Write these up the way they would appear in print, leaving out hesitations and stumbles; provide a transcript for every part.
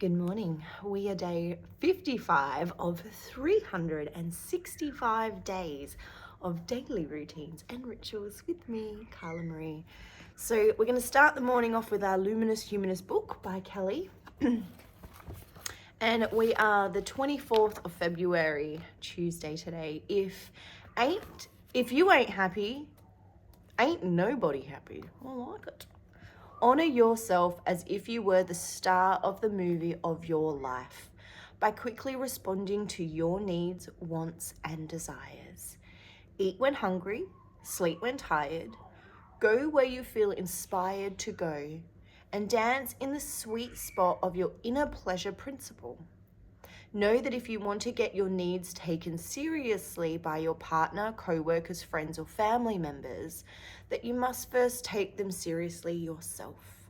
Good morning. We are day 55 of 365 days of daily routines and rituals with me, Carla Marie. So we're going to start the morning off with our Luminous Humanist book by Kelly. And we are the 24th of February, Tuesday today. If you ain't happy, ain't nobody happy. I like it. Honor yourself as if you were the star of the movie of your life by quickly responding to your needs, wants, and desires. Eat when hungry, sleep when tired, go where you feel inspired to go, and dance in the sweet spot of your inner pleasure principle. Know that if you want to get your needs taken seriously by your partner, co-workers, friends, or family members, that you must first take them seriously yourself.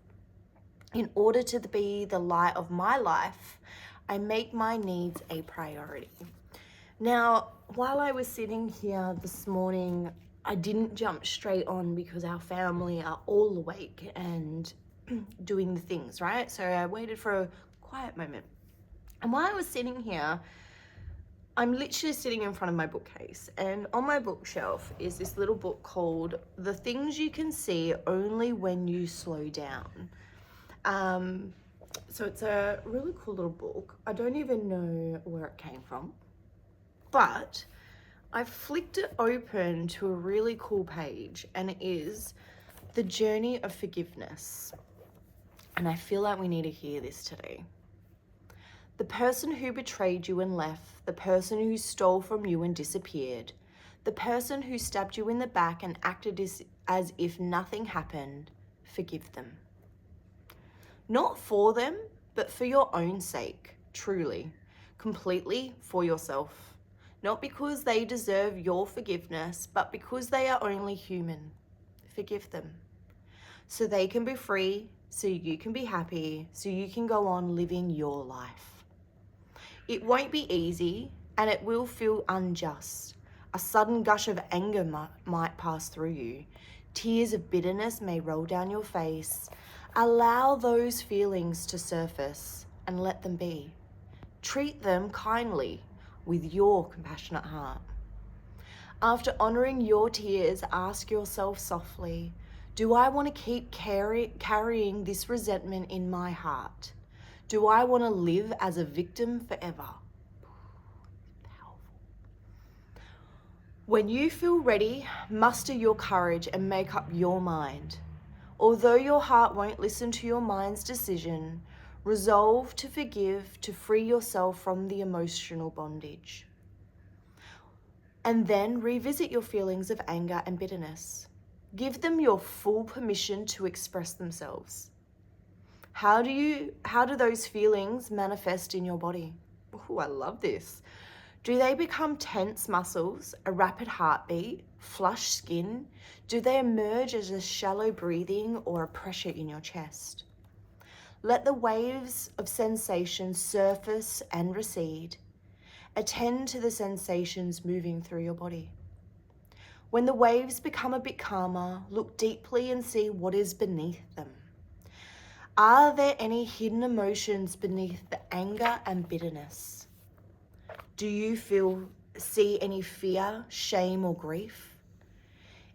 In order to be the light of my life, I make my needs a priority. Now, while I was sitting here this morning, I didn't jump straight on because our family are all awake and doing the things, right? So I waited for a quiet moment. And while I was sitting here, I'm literally sitting in front of my bookcase, and on my bookshelf is this little book called The Things You Can See Only When You Slow Down. So it's a really cool little book. I don't even know where it came from, but I flicked it open to a really cool page, and it is The Journey of Forgiveness. And I feel like we need to hear this today. The person who betrayed you and left, the person who stole from you and disappeared, the person who stabbed you in the back and acted as if nothing happened, forgive them. Not for them, but for your own sake, truly, completely for yourself. Not because they deserve your forgiveness, but because they are only human. Forgive them. So they can be free, so you can be happy, so you can go on living your life. It won't be easy, and it will feel unjust. A sudden gush of anger might pass through you. Tears of bitterness may roll down your face. Allow those feelings to surface and let them be. Treat them kindly with your compassionate heart. After honoring your tears, ask yourself softly, do I want to keep carrying this resentment in my heart? Do I want to live as a victim forever? Powerful. When you feel ready, muster your courage and make up your mind. Although your heart won't listen to your mind's decision, resolve to forgive to free yourself from the emotional bondage. And then revisit your feelings of anger and bitterness. Give them your full permission to express themselves. How do those feelings manifest in your body? Oh, I love this. Do they become tense muscles, a rapid heartbeat, flushed skin? Do they emerge as a shallow breathing or a pressure in your chest? Let the waves of sensation surface and recede. Attend to the sensations moving through your body. When the waves become a bit calmer, look deeply and see what is beneath them. Are there any hidden emotions beneath the anger and bitterness? Do you see any fear, shame, or grief?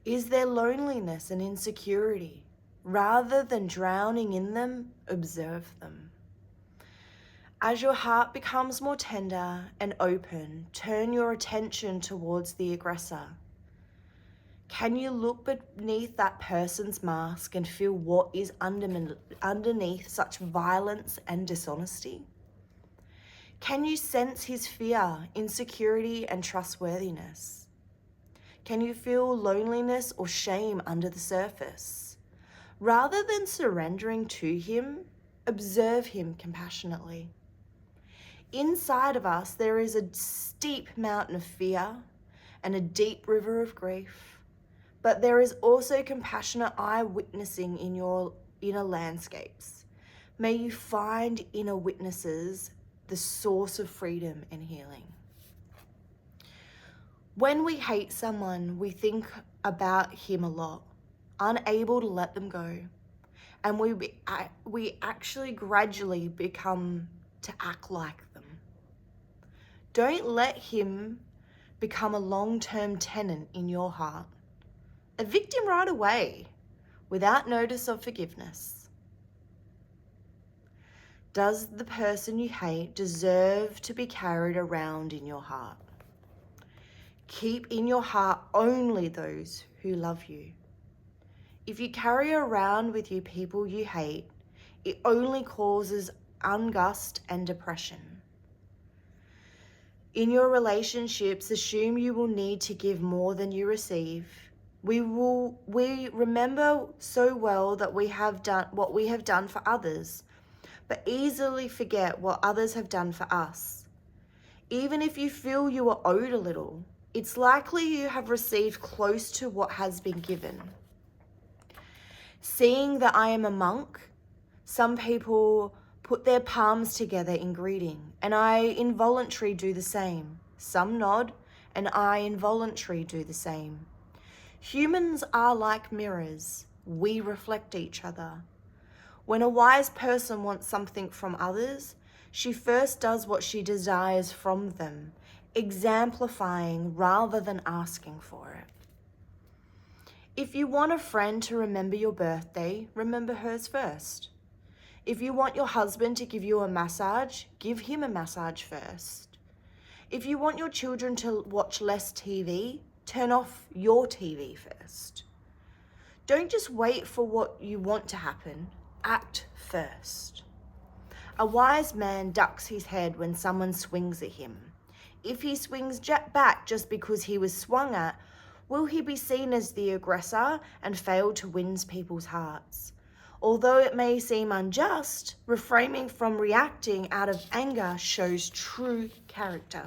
Is there loneliness and insecurity? Rather than drowning in them, observe them. As your heart becomes more tender and open, turn your attention towards the aggressor. Can you look beneath that person's mask and feel what is underneath such violence and dishonesty? Can you sense his fear, insecurity, and trustworthiness? Can you feel loneliness or shame under the surface? Rather than surrendering to him, observe him compassionately. Inside of us, there is a steep mountain of fear and a deep river of grief. But there is also compassionate eye witnessing in your inner landscapes. May you find inner witnesses the source of freedom and healing. When we hate someone, we think about him a lot, unable to let them go. And we actually gradually become to act like them. Don't let him become a long-term tenant in your heart. Evict him right away without notice of forgiveness. Does the person you hate deserve to be carried around in your heart? Keep in your heart only those who love you. If you carry around with you people you hate, it only causes angst and depression. In your relationships, assume you will need to give more than you receive. We remember so well that we have done what we have done for others, but easily forget what others have done for us. Even if you feel you are owed a little, it's likely you have received close to what has been given. Seeing that I am a monk, some people put their palms together in greeting, and I involuntarily do the same. Some nod, and I involuntarily do the same. Humans are like mirrors. We reflect each other. When a wise person wants something from others, she first does what she desires from them, exemplifying rather than asking for it. If you want a friend to remember your birthday, remember hers first. If you want your husband to give you a massage, give him a massage first. If you want your children to watch less TV, turn off your TV first. Don't just wait for what you want to happen. Act first. A wise man ducks his head when someone swings at him. If he swings back just because he was swung at, will he be seen as the aggressor and fail to win people's hearts? Although it may seem unjust, refraining from reacting out of anger shows true character.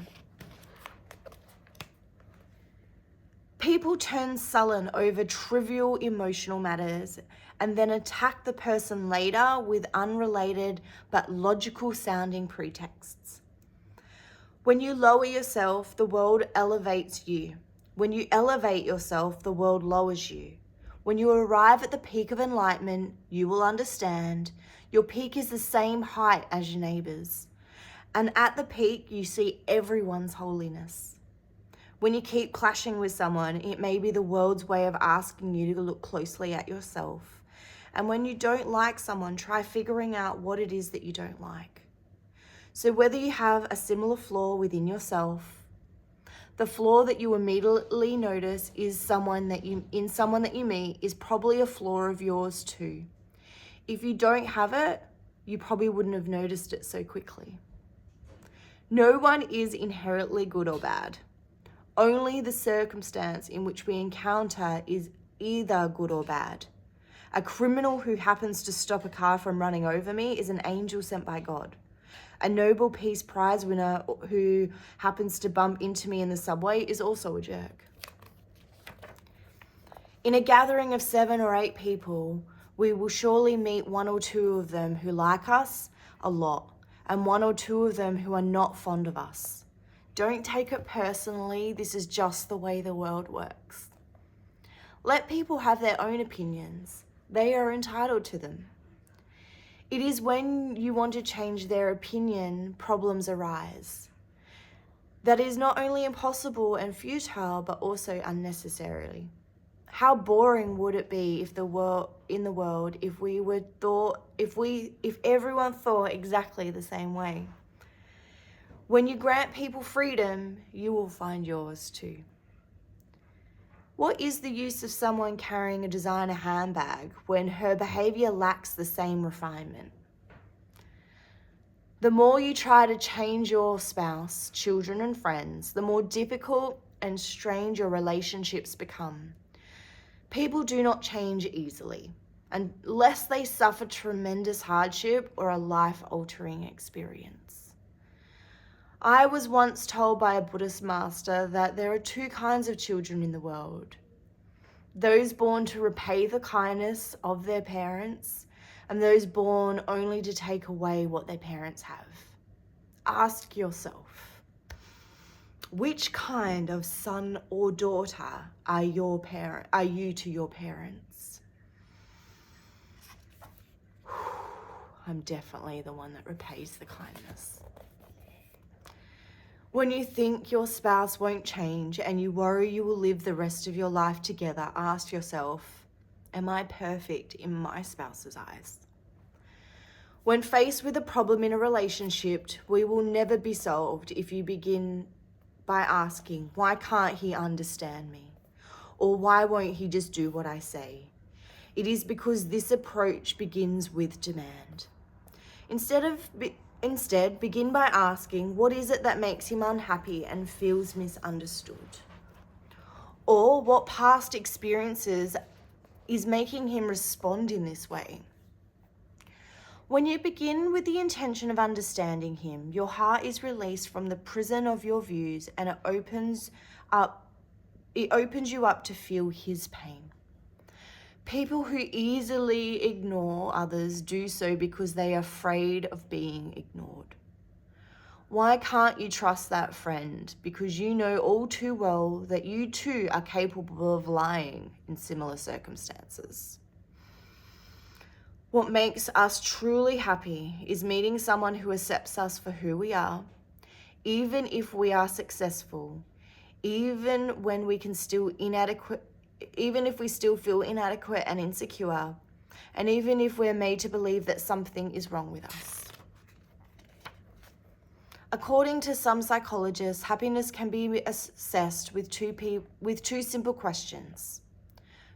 People turn sullen over trivial emotional matters and then attack the person later with unrelated but logical sounding pretexts. When you lower yourself, the world elevates you. When you elevate yourself, the world lowers you. When you arrive at the peak of enlightenment, you will understand your peak is the same height as your neighbor's. And at the peak, you see everyone's holiness. When you keep clashing with someone, it may be the world's way of asking you to look closely at yourself. And when you don't like someone, try figuring out what it is that you don't like. So whether you have a similar flaw within yourself, the flaw that you immediately notice is someone that you meet is probably a flaw of yours too. If you don't have it, you probably wouldn't have noticed it so quickly. No one is inherently good or bad. Only the circumstance in which we encounter is either good or bad. A criminal who happens to stop a car from running over me is an angel sent by God. A Nobel Peace Prize winner who happens to bump into me in the subway is also a jerk. In a gathering of 7 or 8 people, we will surely meet 1 or 2 of them who like us a lot, and 1 or 2 of them who are not fond of us. Don't take it personally. This is just the way the world works. Let people have their own opinions. They are entitled to them. It is when you want to change their opinion, problems arise. That is not only impossible and futile, but also unnecessarily. How boring would it be if if everyone thought exactly the same way? When you grant people freedom, you will find yours too. What is the use of someone carrying a designer handbag when her behavior lacks the same refinement? The more you try to change your spouse, children, and friends, the more difficult and strange your relationships become. People do not change easily unless they suffer tremendous hardship or a life-altering experience. I was once told by a Buddhist master that there are 2 kinds of children in the world. Those born to repay the kindness of their parents, and those born only to take away what their parents have. Ask yourself, which kind of son or daughter are you to your parents? I'm definitely the one that repays the kindness. When you think your spouse won't change and you worry you will live the rest of your life together, ask yourself, am I perfect in my spouse's eyes? When faced with a problem in a relationship, we will never be solved if you begin by asking, why can't he understand me? Or why won't he just do what I say? It is because this approach begins with demand. Instead, begin by asking, what is it that makes him unhappy and feels misunderstood? Or what past experiences is making him respond in this way? When you begin with the intention of understanding him, your heart is released from the prison of your views, and it opens you up to feel his pain. People who easily ignore others do so because they are afraid of being ignored. Why can't you trust that friend? Because you know all too well that you too are capable of lying in similar circumstances. What makes us truly happy is meeting someone who accepts us for who we are, even if we are successful, even when we can still even if we still feel inadequate and insecure, and even if we're made to believe that something is wrong with us. According to some psychologists, happiness can be assessed with two simple questions.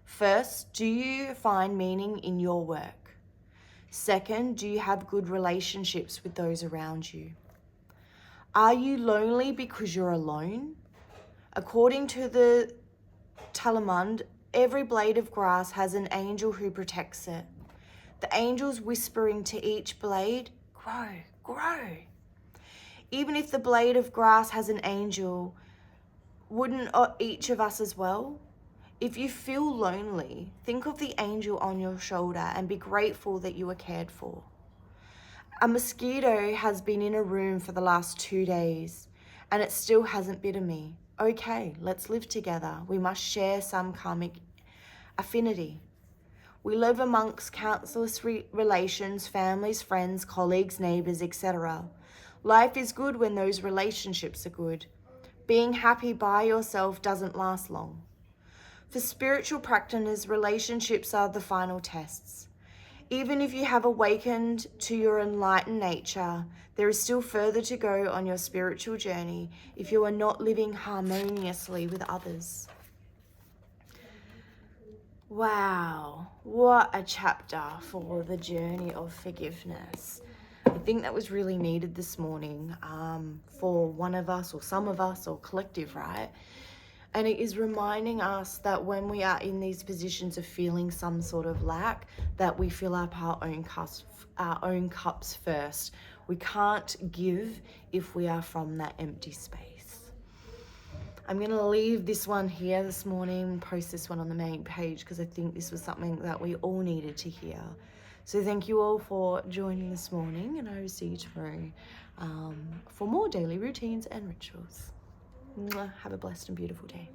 First, do you find meaning in your work? Second, do you have good relationships with those around you? Are you lonely because you're alone? According to the Talmud, every blade of grass has an angel who protects it. The angels whispering to each blade, grow, grow. Even if the blade of grass has an angel, wouldn't each of us as well? If you feel lonely, think of the angel on your shoulder and be grateful that you are cared for. A mosquito has been in a room for the last 2 days and it still hasn't bitten me. Okay, let's live together. We must share some karmic affinity. We live amongst countless relations, families, friends, colleagues, neighbors, etc. Life is good when those relationships are good. Being happy by yourself doesn't last long. For spiritual practitioners, relationships are the final tests. Even if you have awakened to your enlightened nature, there is still further to go on your spiritual journey if you are not living harmoniously with others. Wow, what a chapter for the journey of forgiveness. I think that was really needed this morning for one of us or some of us or collective, right? And it is reminding us that when we are in these positions of feeling some sort of lack, that we fill up our own cups first. We can't give if we are from that empty space. I'm going to leave this one here this morning, post this one on the main page because I think this was something that we all needed to hear. So thank you all for joining this morning, and I will see you tomorrow for more daily routines and rituals. Have a blessed and beautiful day.